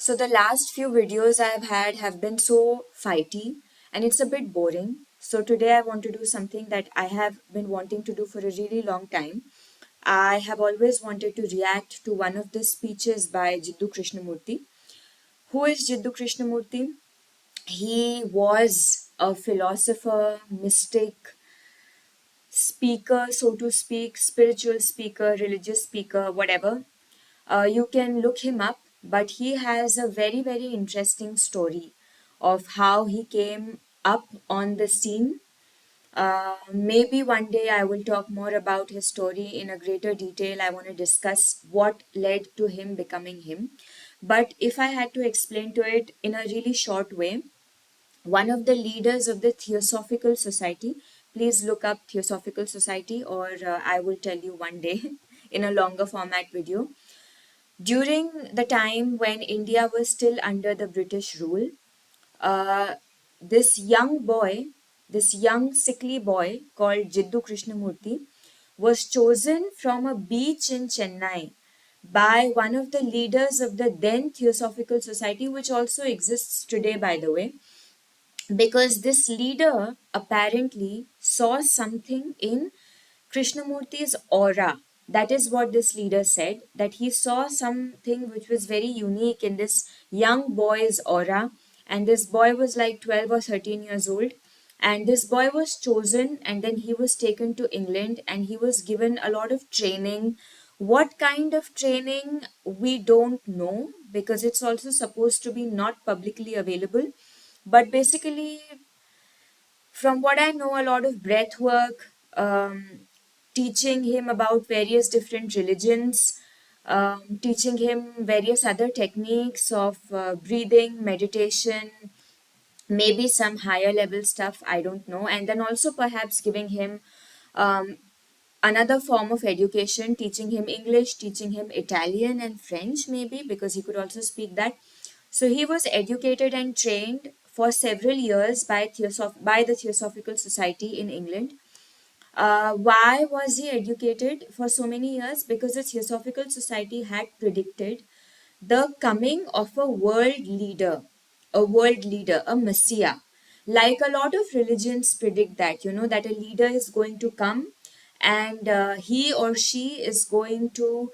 So the last few videos I've had have been so fighty and it's a bit boring. So today I want to do something that I have been wanting to do for a really long time. I have always wanted to react to one of the speeches by Jiddu Krishnamurti. Who is Jiddu Krishnamurti? He was a philosopher, mystic, speaker, so to speak, spiritual speaker, religious speaker, whatever. You can look him up, but he has a very, very interesting story of how he came up on the scene. Maybe one day I will talk more about his story in a greater detail. I want to discuss what led to him becoming him. But if I had to explain to it in a really short way, one of the leaders of the Theosophical Society, please look up Theosophical Society, or I will tell you one day in a longer format video. During the time when India was still under the British rule, uh, this young boy, this young sickly boy called Jiddu Krishnamurti, was chosen from a beach in Chennai by one of the leaders of the then Theosophical Society, which also exists today, by the way, because this leader apparently saw something in Krishnamurti's aura. That is what this leader said, that he saw something which was very unique in this young boy's aura. And this boy was like 12 or 13 years old. And this boy was chosen, and then he was taken to England and he was given a lot of training. What kind of training, we don't know, because it's also supposed to be not publicly available. But basically, from what I know, a lot of breath work, teaching him about various different religions, teaching him various other techniques of breathing, meditation, maybe some higher level stuff, I don't know. And then also perhaps giving him um, another form of education, teaching him English, teaching him Italian and French, maybe, because he could also speak that. So he was educated and trained for several years by, by the Theosophical Society in England. Why was he educated for so many years? Because the Theosophical Society had predicted the coming of a world leader, a messiah. Like a lot of religions predict that, that a leader is going to come and he or she is going to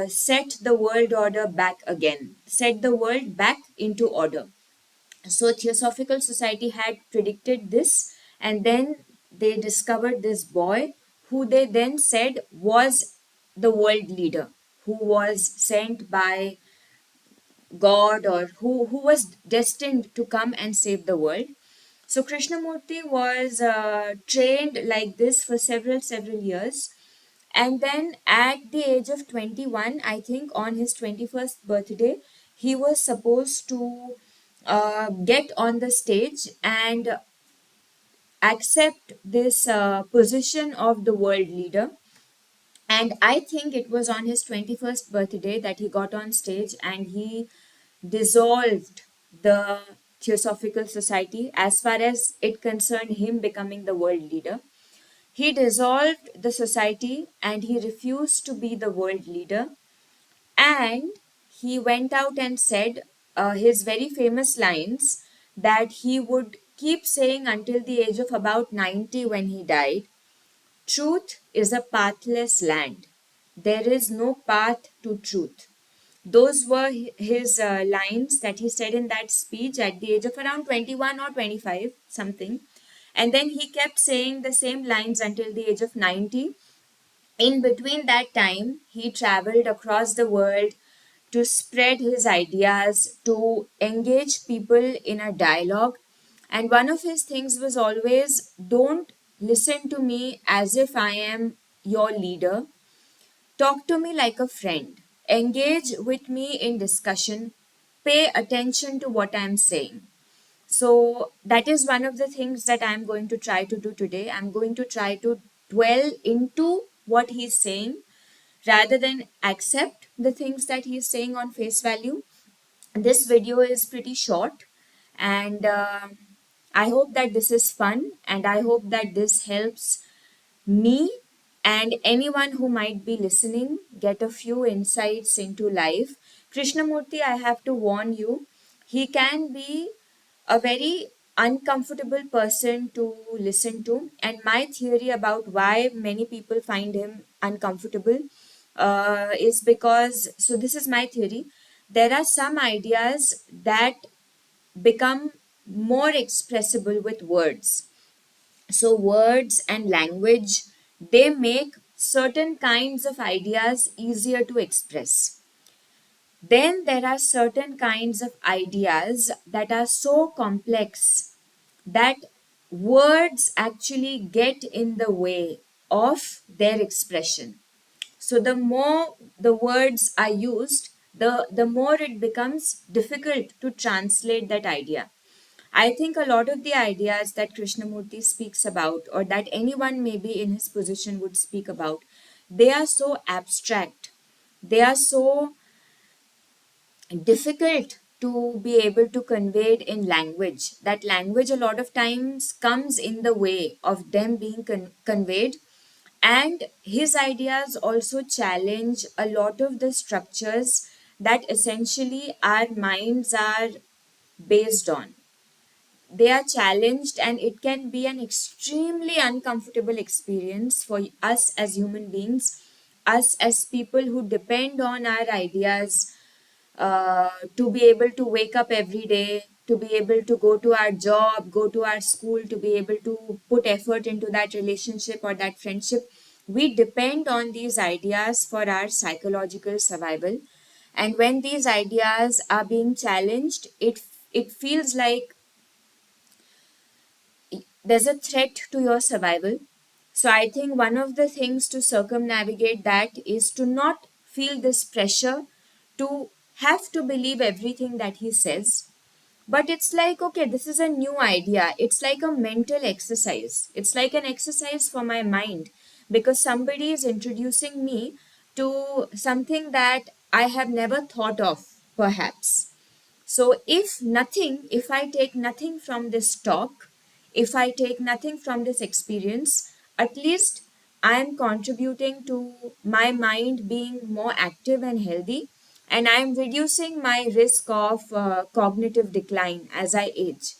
set the world order back again, set the world back into order. So Theosophical Society had predicted this, and then they discovered this boy who they then said was the world leader, who was sent by God, or who was destined to come and save the world. So Krishnamurti was trained like this for several years. And then at the age of 21, I think on his 21st birthday, he was supposed to get on the stage and accept this position of the world leader. And I think it was on his 21st birthday that he got on stage and he dissolved the Theosophical Society as far as it concerned him becoming the world leader. He dissolved the society and he refused to be the world leader. And he went out and said his very famous lines that he would keep saying until the age of about 90 when he died. Truth is a pathless land. There is no path to truth. Those were his lines that he said in that speech at the age of around 21 or 25, something. And then he kept saying the same lines until the age of 90. In between that time, he traveled across the world to spread his ideas, to engage people in a dialogue. And one of his things was always, don't listen to me as if I am your leader. Talk to me like a friend. Engage with me in discussion. Pay attention to what I'm saying. So, that is one of the things that I'm going to try to do today. I'm going to try to dwell into what he's saying rather than accept the things that he's saying on face value. This video is pretty short, and I hope that this is fun, and I hope that this helps me and anyone who might be listening get a few insights into life. Krishnamurti, I have to warn you, he can be a very uncomfortable person to listen to. And my theory about why many people find him uncomfortable is because, so this is my theory, there are some ideas that become more expressible with words. So, words and language, they make certain kinds of ideas easier to express. Then there are certain kinds of ideas that are so complex that words actually get in the way of their expression. So the more the words are used, the more it becomes difficult to translate that idea. I think a lot of the ideas that Krishnamurti speaks about, or that anyone maybe in his position would speak about, they are so abstract. They are so difficult to be able to convey it in language. That language a lot of times comes in the way of them being conveyed. And his ideas also challenge a lot of the structures that essentially our minds are based on. They are challenged, and it can be an extremely uncomfortable experience for us as human beings, us as people who depend on our ideas to be able to wake up every day, to be able to go to our job, go to our school, to be able to put effort into that relationship or that friendship. We depend on these ideas for our psychological survival. And when these ideas are being challenged, it feels like there's a threat to your survival. So I think one of the things to circumnavigate that is to not feel this pressure to have to believe everything that he says. But it's like, okay, this is a new idea. It's like a mental exercise. It's like an exercise for my mind because somebody is introducing me to something that I have never thought of, perhaps. So, if I take nothing from this talk, if I take nothing from this experience, at least I am contributing to my mind being more active and healthy, and I am reducing my risk of cognitive decline as I age.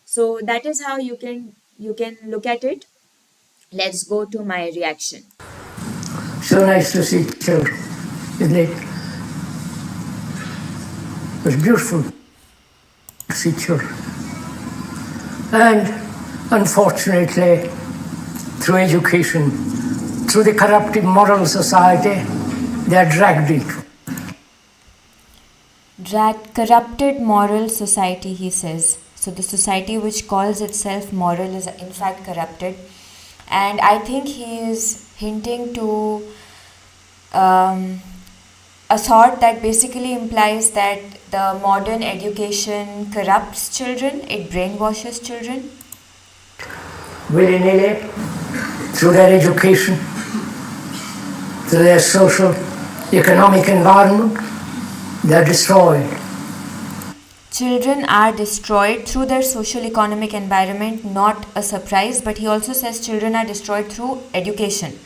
So that is how you can look at it. Let's go to my reaction. So nice to see children, isn't it? It's beautiful to see children. And unfortunately, through education, through the corrupted moral society, they are dragged into. Corrupted moral society, he says. So the society which calls itself moral is in fact corrupted. And I think he is hinting to a thought that basically implies that the modern education corrupts children, it brainwashes children. Willy-nilly, through their education, through their social, economic environment, they are destroyed. Children are destroyed through their social economic environment, not a surprise, but he also says children are destroyed through education.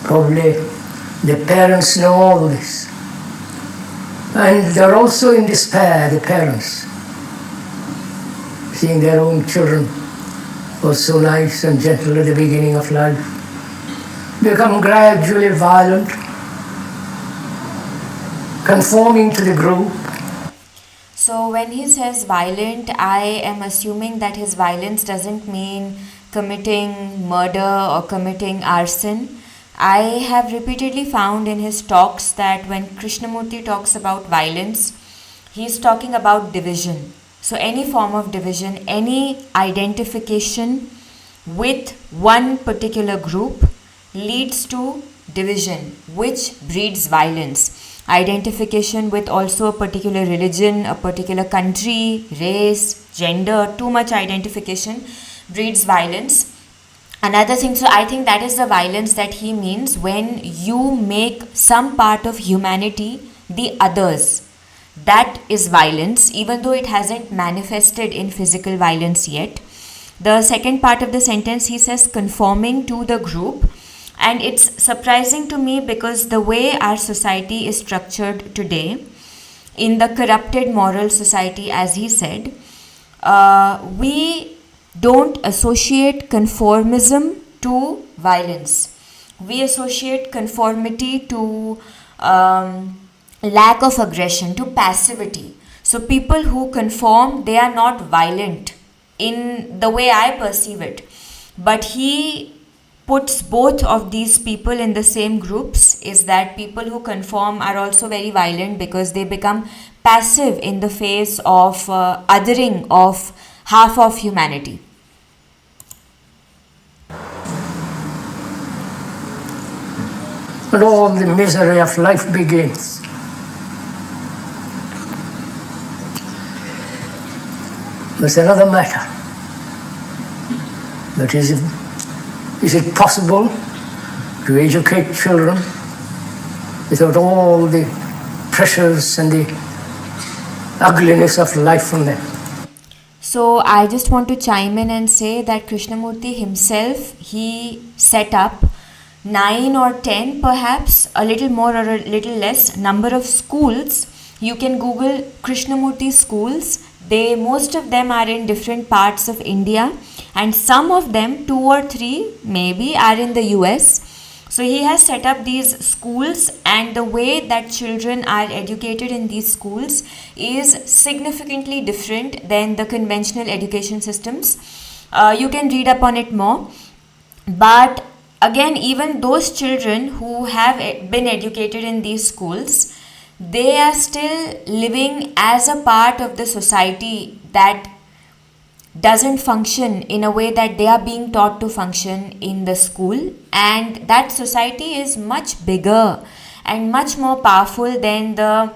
Probably the parents know all this. And they're also in despair, the parents, seeing their own children who are so nice and gentle at the beginning of life become gradually violent, conforming to the group. So when he says violent, I am assuming that his violence doesn't mean committing murder or committing arson. I have repeatedly found in his talks that when Krishnamurti talks about violence, he's talking about division. So any form of division, any identification with one particular group leads to division, which breeds violence. Identification with also a particular religion, a particular country, race, gender, too much identification breeds violence. Another thing, so I think that is the violence that he means when you make some part of humanity the others. That is violence, even though it hasn't manifested in physical violence yet. The second part of the sentence, he says conforming to the group. And it's surprising to me because the way our society is structured today, in the corrupted moral society, as he said, we don't associate conformism to violence. We associate conformity to lack of aggression, to passivity. So people who conform, they are not violent in the way I perceive it. But he puts both of these people in the same groups, is that people who conform are also very violent because they become passive in the face of othering of half of humanity. And all the misery of life begins. There's another matter. That is it possible to educate children without all the pressures and the ugliness of life from them? So I just want to chime in and say that Krishnamurti himself, he set up 9 or 10, perhaps a little more or a little less number of schools. You can Google Krishnamurti schools. Most of them are in different parts of India, and some of them, 2 or 3 maybe, are in the US. So he has set up these schools, and the way that children are educated in these schools is significantly different than the conventional education systems. You can read up on it more. But again, even those children who have been educated in these schools, they are still living as a part of the society that doesn't function in a way that they are being taught to function in the school. And that society is much bigger and much more powerful than the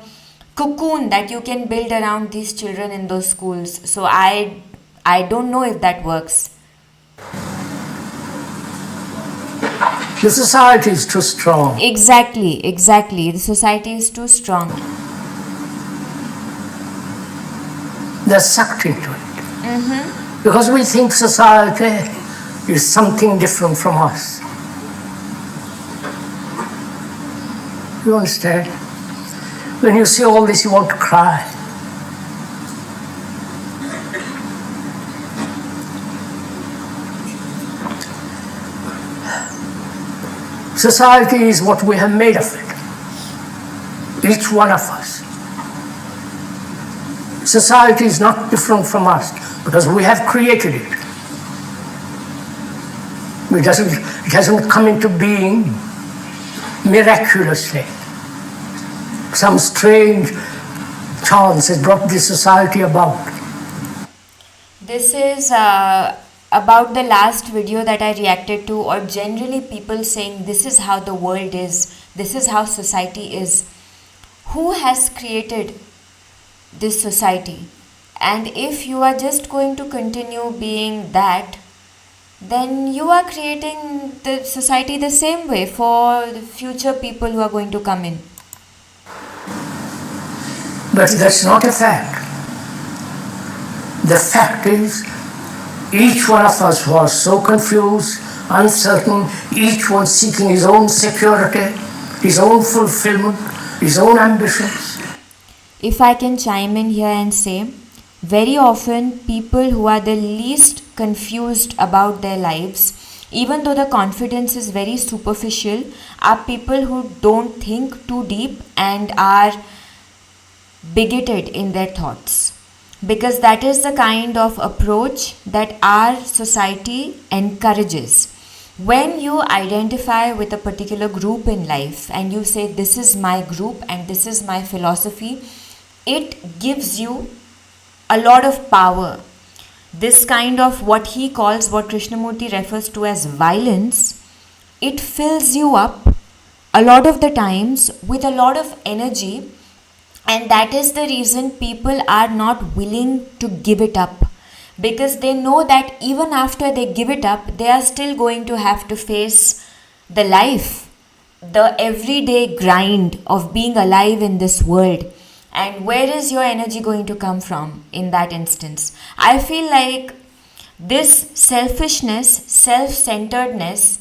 cocoon that you can build around these children in those schools. So I don't know if that works. The society is too strong. Exactly. The society is too strong. They're sucked into it. Because we think society is something different from us. You understand? When you see all this, you want to cry. Society is what we have made of it. Each one of us. Society is not different from us because we have created it. It hasn't come into being miraculously. Some strange chance has brought this society about. This is about the last video that I reacted to, or generally people saying this is how the world is, this is how society is. Who has created this society? And if you are just going to continue being that, then you are creating the society the same way for the future people who are going to come in. But that's not a fact. The fact is, each one of us was so confused, uncertain, each one seeking his own security, his own fulfillment, his own ambitions. If I can chime in here and say, very often people who are the least confused about their lives, even though the confidence is very superficial, are people who don't think too deep and are bigoted in their thoughts. Because that is the kind of approach that our society encourages. When you identify with a particular group in life and you say, this is my group and this is my philosophy, it gives you a lot of power. This kind of what he calls, what Krishnamurti refers to as violence, it fills you up a lot of the times with a lot of energy, and that is the reason people are not willing to give it up, because they know that even after they give it up, they are still going to have to face the life, the everyday grind of being alive in this world. And where is your energy going to come from in that instance? I feel like this selfishness, self-centeredness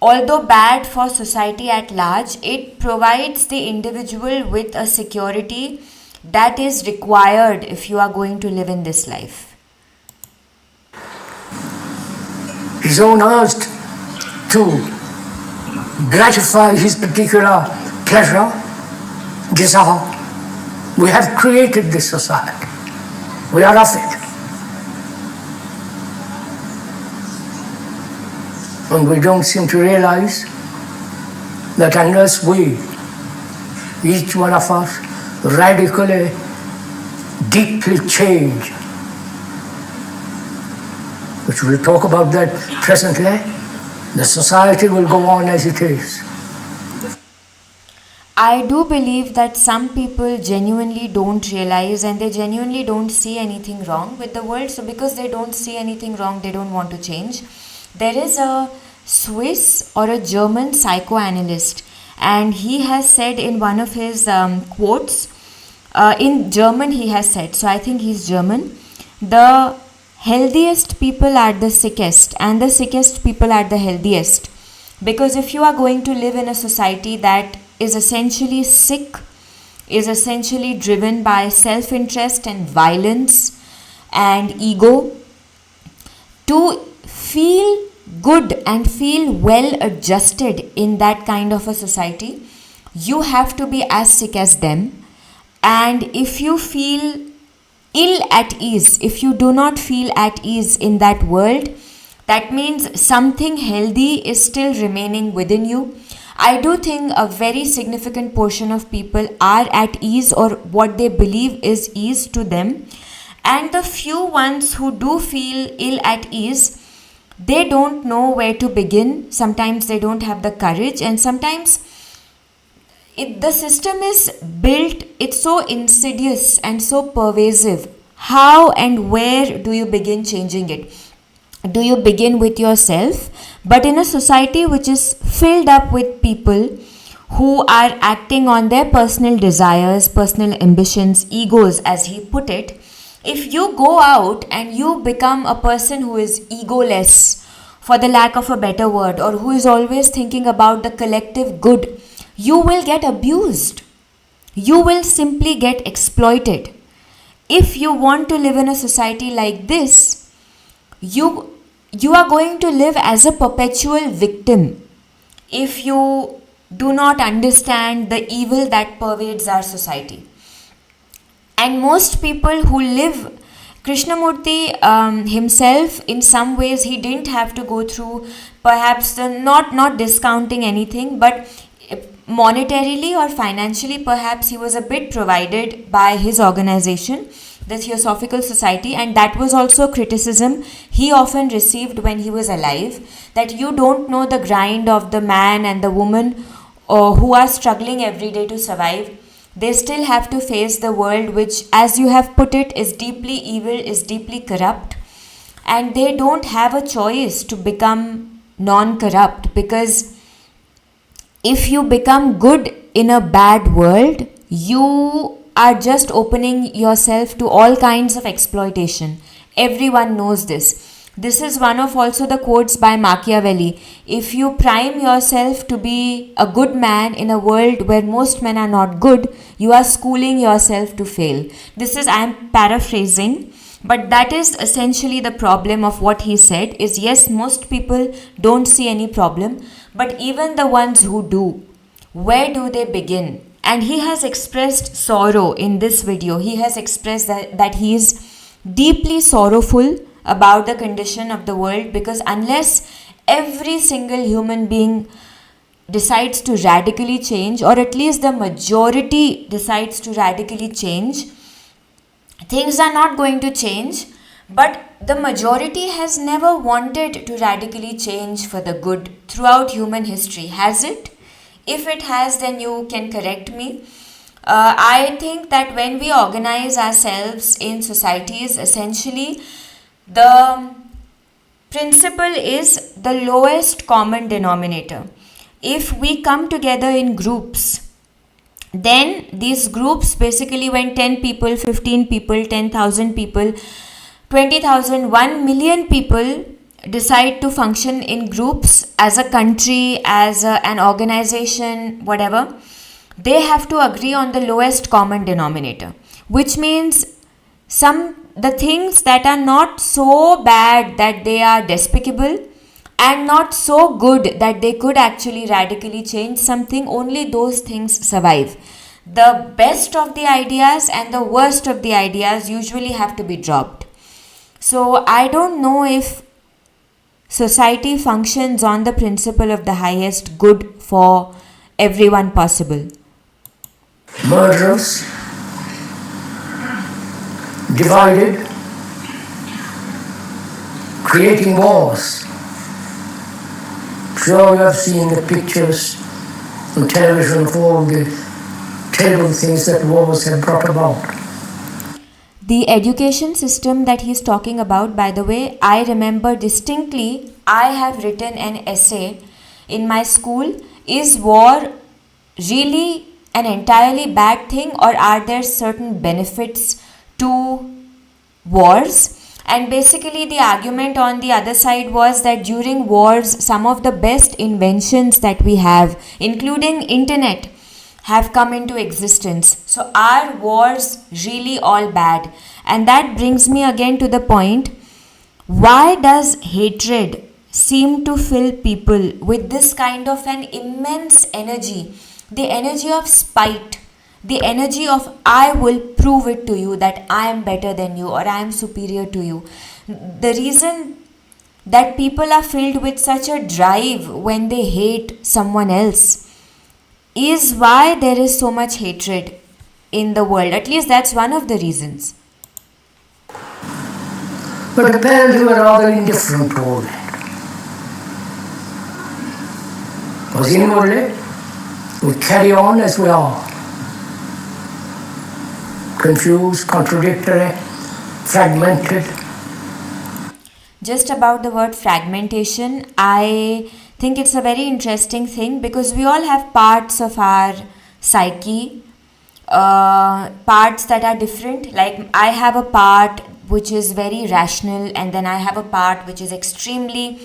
although bad for society at large, it provides the individual with a security that is required if you are going to live in this life. His own urge to gratify his particular pleasure, desire. We have created this society. We are of it. And we don't seem to realize that unless we, each one of us, radically, deeply change, which we'll talk about that presently, the society will go on as it is. I do believe that some people genuinely don't realize and they genuinely don't see anything wrong with the world. So, because they don't see anything wrong, they don't want to change. There is a Swiss or a German psychoanalyst, and he has said in one of his quotes, in German, he has said, so I think he's German, the healthiest people are the sickest, and the sickest people are the healthiest. Because if you are going to live in a society that is essentially sick, is essentially driven by self interest and violence and ego, to feel good and feel well adjusted in that kind of a society, you have to be as sick as them. And if you feel ill at ease, if you do not feel at ease in that world, that means something healthy is still remaining within you. I do think a very significant portion of people are at ease, or what they believe is ease to them. And the few ones who do feel ill at ease, they don't know where to begin. Sometimes they don't have the courage, and sometimes the system is built, it's so insidious and so pervasive. How and where do you begin changing it? Do you begin with yourself? But in a society which is filled up with people who are acting on their personal desires, personal ambitions, egos, as he put it, if you go out and you become a person who is egoless, for the lack of a better word, or who is always thinking about the collective good, you will get abused. You will simply get exploited. If you want to live in a society like this, you are going to live as a perpetual victim if you do not understand the evil that pervades our society. And most people who live, Krishnamurti himself, in some ways, he didn't have to go through, perhaps not discounting anything, but monetarily or financially, perhaps he was a bit provided by his organization, the Theosophical Society, and that was also criticism he often received when he was alive, that you don't know the grind of the man and the woman who are struggling every day to survive. They still have to face the world which, as you have put it, is deeply evil, is deeply corrupt, and they don't have a choice to become non-corrupt, because if you become good in a bad world, you are just opening yourself to all kinds of exploitation. Everyone knows this. This is one of also the quotes by Machiavelli. If you prime yourself to be a good man in a world where most men are not good, you are schooling yourself to fail. This is, I am paraphrasing, but that is essentially the problem of what he said is, yes, most people don't see any problem, but even the ones who do, where do they begin? And he has expressed sorrow in this video. He has expressed that he is deeply sorrowful about the condition of the world, because unless every single human being decides to radically change, or at least the majority decides to radically change, things are not going to change. But the majority has never wanted to radically change for the good throughout human history, has it? If it has, then you can correct me. I think that when we organize ourselves in societies, essentially the principle is the lowest common denominator. If we come together in groups, then these groups, basically when 10 people, 15 people, 10,000 people, 20,000, 1 million people decide to function in groups as a country, as an organization, whatever, they have to agree on the lowest common denominator, which means the things that are not so bad that they are despicable and not so good that they could actually radically change something, only those things survive. The best of the ideas and the worst of the ideas usually have to be dropped. So I don't know if society functions on the principle of the highest good for everyone possible. Murderers, divided, creating wars. Sure, you have seen the pictures on television of all the terrible things that wars have brought about. The education system that he's talking about, by the way, I remember distinctly, I have written an essay in my school. Is war really an entirely bad thing, or are there certain benefits to wars? And basically, the argument on the other side was that during wars, some of the best inventions that we have, including internet, have come into existence. So, are wars really all bad? And that brings me again to the point, why does hatred seem to fill people with this kind of an immense energy? The energy of spite, the energy of I will prove it to you that I am better than you or I am superior to you. The reason that people are filled with such a drive when they hate someone else is why there is so much hatred in the world. At least that's one of the reasons. But apparently we are rather indifferent to all that. Because inwardly, we carry on as we are. Confused, contradictory, fragmented. Just about the word fragmentation, I think it's a very interesting thing because we all have parts of our psyche, parts that are different. Like I have a part which is very rational, and then I have a part which is extremely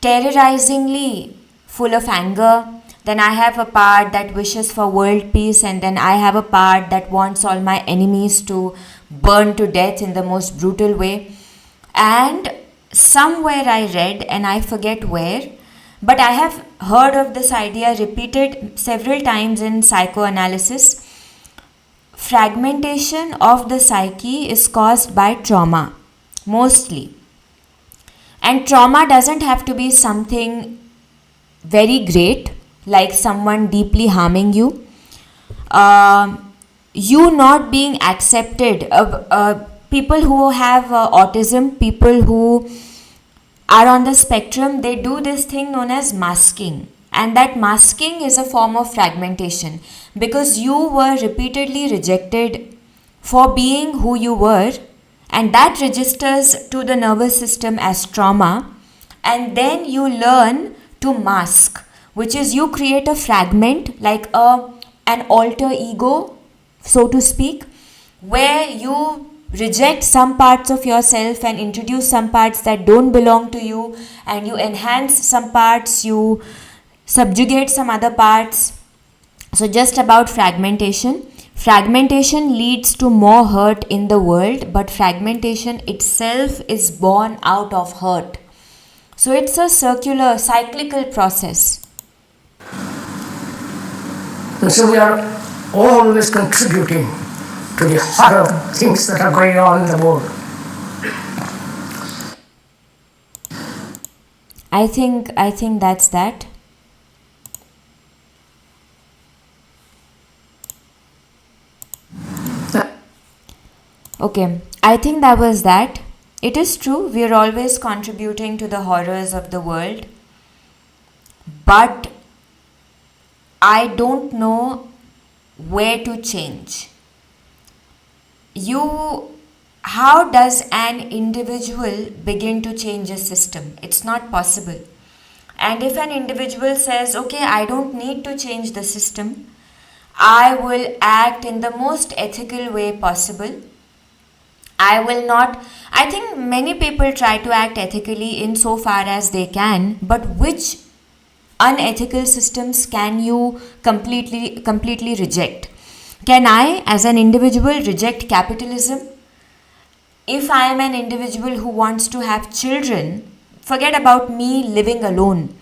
terrorizingly full of anger. Then I have a part that wishes for world peace, and then I have a part that wants all my enemies to burn to death in the most brutal way. And somewhere I read, and I forget where, but I have heard of this idea repeated several times in psychoanalysis. Fragmentation of the psyche is caused by trauma, mostly. And trauma doesn't have to be something very great, like someone deeply harming you. You not being accepted. People who have autism, people who are on the spectrum, they do this thing known as masking. And that masking is a form of fragmentation because you were repeatedly rejected for being who you were, and that registers to the nervous system as trauma. And then you learn to mask, which is you create a fragment like an alter ego, so to speak, where you reject some parts of yourself and introduce some parts that don't belong to you, and you enhance some parts, you subjugate some other parts. So just about fragmentation. Fragmentation leads to more hurt in the world, but fragmentation itself is born out of hurt. So it's a circular, cyclical process. And so we are always contributing to the horror things that are going on in the world. I think that's that. Okay, I think that was that. It is true, we are always contributing to the horrors of the world, but I don't know where to change. How does an individual begin to change a system? It's not possible. And if an individual says, okay, I don't need to change the system, I will act in the most ethical way possible, I will not. I think many people try to act ethically insofar as they can, but which unethical systems can you completely reject? Can I, as an individual, reject capitalism? If I am an individual who wants to have children, forget about me living alone.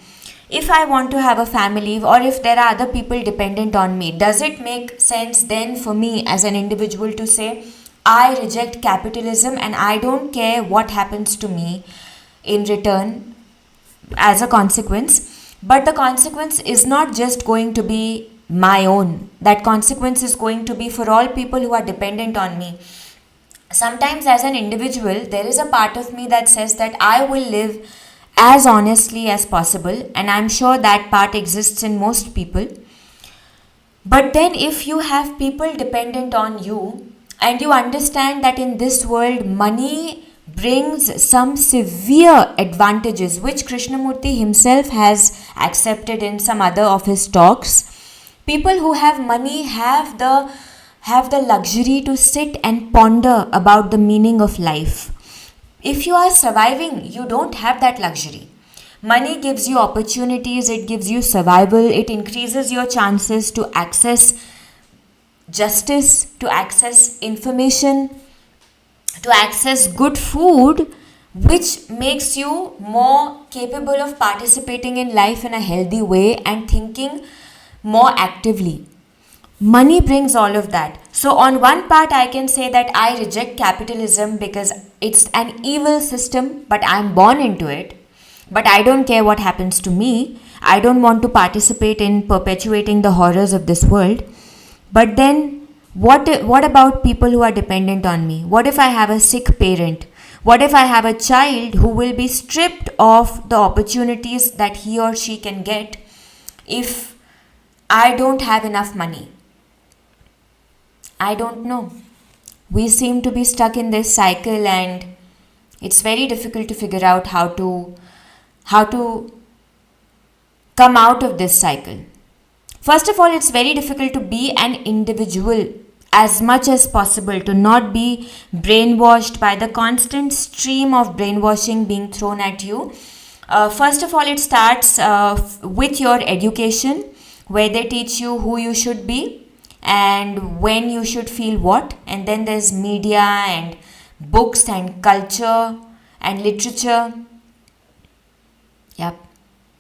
If I want to have a family, or if there are other people dependent on me, does it make sense then for me as an individual to say, I reject capitalism and I don't care what happens to me in return as a consequence? But the consequence is not just going to be my own, that consequence is going to be for all people who are dependent on me. Sometimes, as an individual, there is a part of me that says that I will live as honestly as possible, and I'm sure that part exists in most people. But then, if you have people dependent on you, and you understand that in this world, money brings some severe advantages, which Krishnamurti himself has accepted in some other of his talks. People who have money have the luxury to sit and ponder about the meaning of life. If you are surviving, you don't have that luxury. Money gives you opportunities, it gives you survival, it increases your chances to access justice, to access information, to access good food, which makes you more capable of participating in life in a healthy way and thinking more actively. Money brings all of that. So, on one part, I can say that I reject capitalism because it's an evil system, but I'm born into it. But I don't care what happens to me. I don't want to participate in perpetuating the horrors of this world. But then, what about people who are dependent on me? What if I have a sick parent? What if I have a child who will be stripped of the opportunities that he or she can get if I don't have enough money? I don't know. We seem to be stuck in this cycle, and it's very difficult to figure out how to come out of this cycle. First of all, it's very difficult to be an individual as much as possible, to not be brainwashed by the constant stream of brainwashing being thrown at you. First of all, it starts with your education, where they teach you who you should be and when you should feel what. And then there's media and books and culture and literature. Yep.